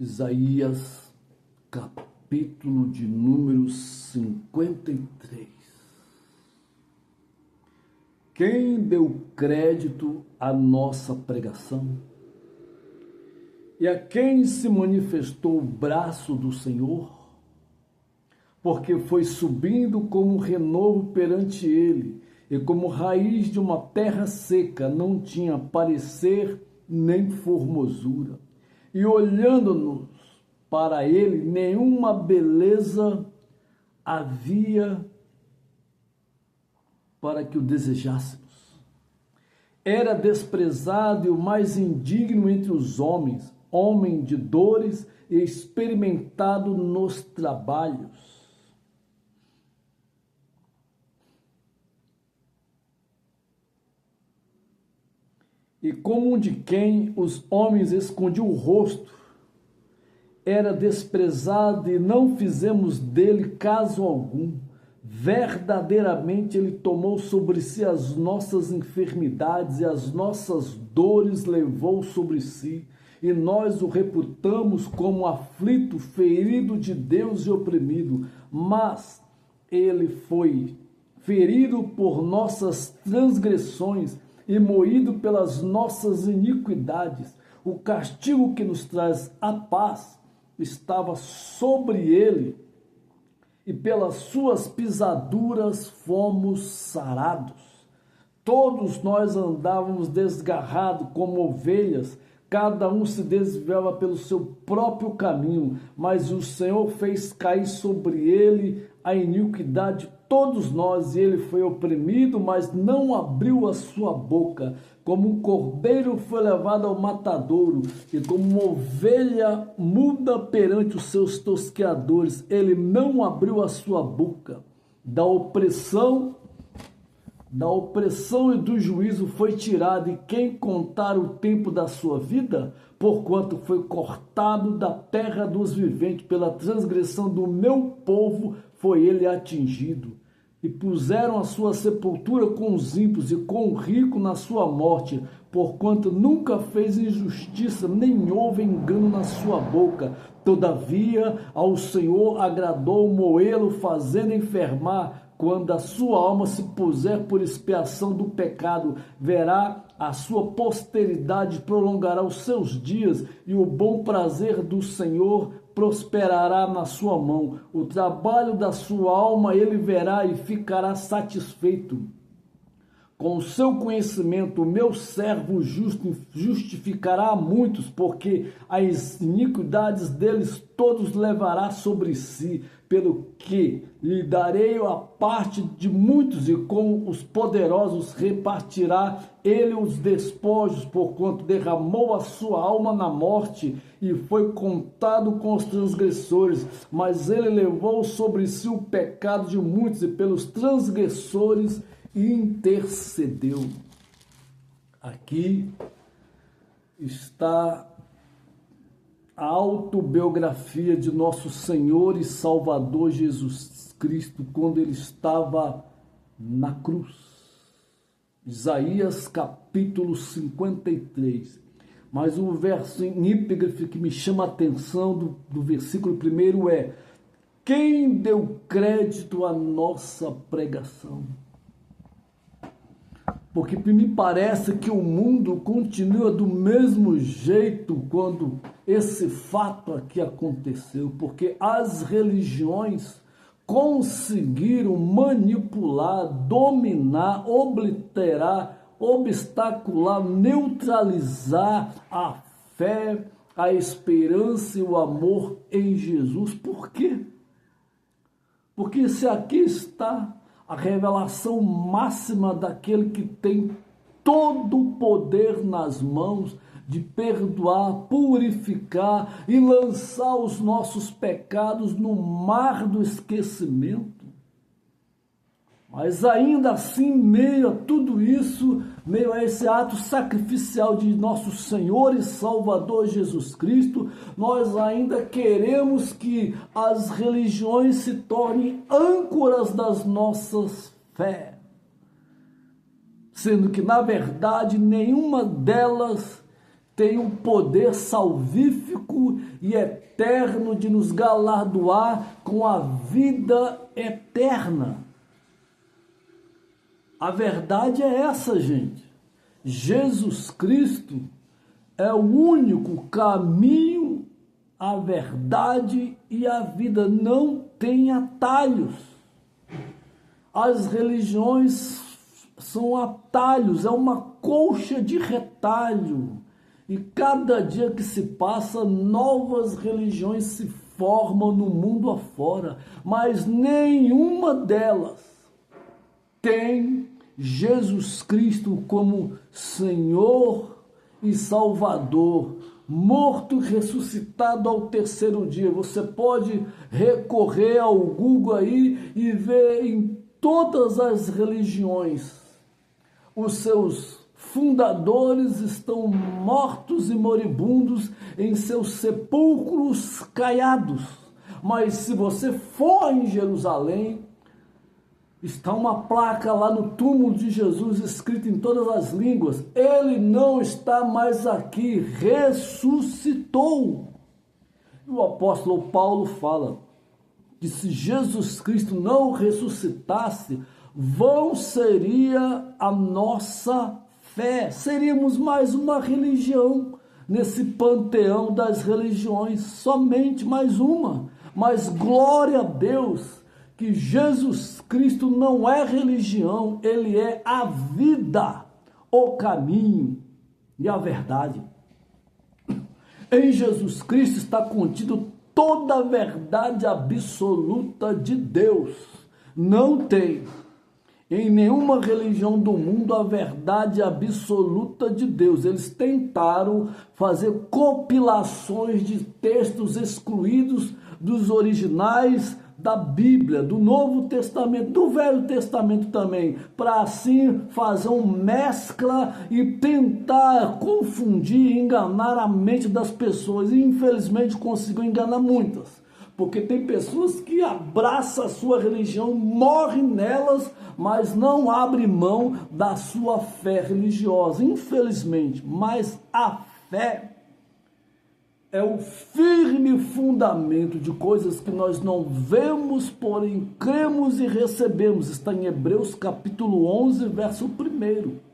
Isaías, capítulo de número 53. Quem deu crédito à nossa pregação? E a quem se manifestou o braço do Senhor? Porque foi subindo como renovo perante ele, e como raiz de uma terra seca, não tinha parecer nem formosura. E olhando-nos para ele, nenhuma beleza havia para que o desejássemos. Era desprezado e o mais indigno entre os homens, homem de dores e experimentado nos trabalhos. E como um de quem os homens escondiam o rosto, era desprezado e não fizemos dele caso algum. Verdadeiramente ele tomou sobre si as nossas enfermidades e as nossas dores levou sobre si. E nós o reputamos como aflito, ferido de Deus e oprimido. Mas ele foi ferido por nossas transgressões e moído pelas nossas iniquidades. O castigo que nos traz a paz estava sobre ele, e pelas suas pisaduras fomos sarados. Todos nós andávamos desgarrados como ovelhas, cada um se desviava pelo seu próprio caminho, mas o Senhor fez cair sobre ele a iniquidade de todos nós, e ele foi oprimido, mas não abriu a sua boca. Como um cordeiro foi levado ao matadouro, e como uma ovelha muda perante os seus tosqueadores, ele não abriu a sua boca. Da opressão e do juízo foi tirado, e quem contar o tempo da sua vida? Porquanto foi cortado da terra dos viventes, pela transgressão do meu povo foi ele atingido. E puseram a sua sepultura com os ímpios e com o rico na sua morte, porquanto nunca fez injustiça, nem houve engano na sua boca. Todavia ao Senhor agradou moê-lo, fazendo enfermar. Quando a sua alma se puser por expiação do pecado, verá a sua posteridade, prolongará os seus dias, e o bom prazer do Senhor prosperará na sua mão. O trabalho da sua alma ele verá e ficará satisfeito. Com o seu conhecimento, o meu servo justo justificará a muitos, porque as iniquidades deles todos levará sobre si, pelo que lhe darei a parte de muitos, e com os poderosos repartirá ele os despojos, porquanto derramou a sua alma na morte, e foi contado com os transgressores, mas ele levou sobre si o pecado de muitos, e pelos transgressores intercedeu. Aqui está a autobiografia de nosso Senhor e Salvador Jesus Cristo quando ele estava na cruz. Isaías capítulo 53. Mas o verso em epígrafe que me chama a atenção do versículo 1 é: quem deu crédito à nossa pregação? Porque me parece que o mundo continua do mesmo jeito quando esse fato aqui aconteceu, porque as religiões conseguiram manipular, dominar, obliterar, obstacular, neutralizar a fé, a esperança e o amor em Jesus. Por quê? Porque se aqui está a revelação máxima daquele que tem todo o poder nas mãos de perdoar, purificar e lançar os nossos pecados no mar do esquecimento. Mas ainda assim, meio a tudo isso, meio a esse ato sacrificial de nosso Senhor e Salvador Jesus Cristo, nós ainda queremos que as religiões se tornem âncoras das nossas fé, sendo que, na verdade, nenhuma delas tem um poder salvífico e eterno de nos galardoar com a vida eterna. A verdade é essa, gente. Jesus Cristo é o único caminho, a verdade e a vida. Não tem atalhos. As religiões são atalhos, é uma colcha de retalho. E cada dia que se passa, novas religiões se formam no mundo afora, mas nenhuma delas tem Jesus Cristo como Senhor e Salvador, morto e ressuscitado ao terceiro dia. Você pode recorrer ao Google aí e ver em todas as religiões, os seus fundadores estão mortos e moribundos em seus sepulcros caiados. Mas se você for em Jerusalém, está uma placa lá no túmulo de Jesus, escrita em todas as línguas: ele não está mais aqui, ressuscitou. E o apóstolo Paulo fala que se Jesus Cristo não ressuscitasse, vão seria a nossa fé. Seríamos mais uma religião nesse panteão das religiões, somente mais uma. Mas glória a Deus que Jesus Cristo não é religião, ele é a vida, o caminho e a verdade. Em Jesus Cristo está contido toda a verdade absoluta de Deus. Não tem em nenhuma religião do mundo a verdade absoluta de Deus. Eles tentaram fazer compilações de textos excluídos dos originais da Bíblia, do Novo Testamento, do Velho Testamento também, para assim fazer uma mescla e tentar confundir e enganar a mente das pessoas. E infelizmente conseguiu enganar muitas, porque tem pessoas que abraçam a sua religião, morrem nelas, mas não abrem mão da sua fé religiosa, infelizmente. Mas a fé é o firme fundamento de coisas que nós não vemos, porém cremos e recebemos. Está em Hebreus capítulo 11, verso 1.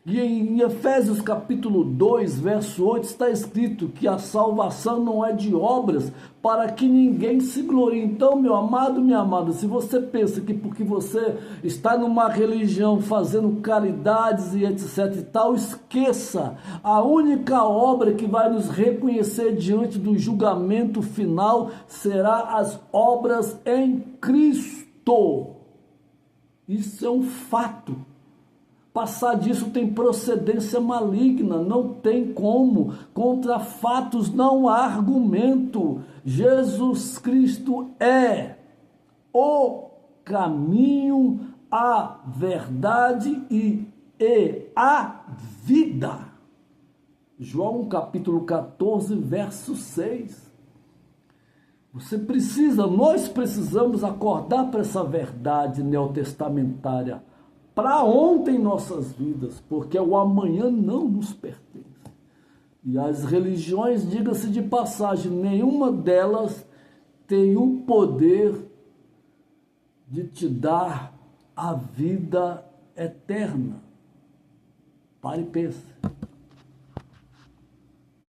E em Efésios capítulo 2, verso 8, está escrito que a salvação não é de obras, para que ninguém se glorie. Então, meu amado, minha amada, se você pensa que porque você está numa religião fazendo caridades e etc e tal, esqueça. A única obra que vai nos reconhecer diante do julgamento final será as obras em Cristo. Isso é um fato. Passar disso tem procedência maligna, não tem como. Contra fatos não há argumento. Jesus Cristo é o caminho, a verdade e a vida. João capítulo 14, verso 6. Nós precisamos acordar para essa verdade neotestamentária para ontem em nossas vidas, porque o amanhã não nos pertence. E as religiões, diga-se de passagem, nenhuma delas tem o poder de te dar a vida eterna. Pare e pense.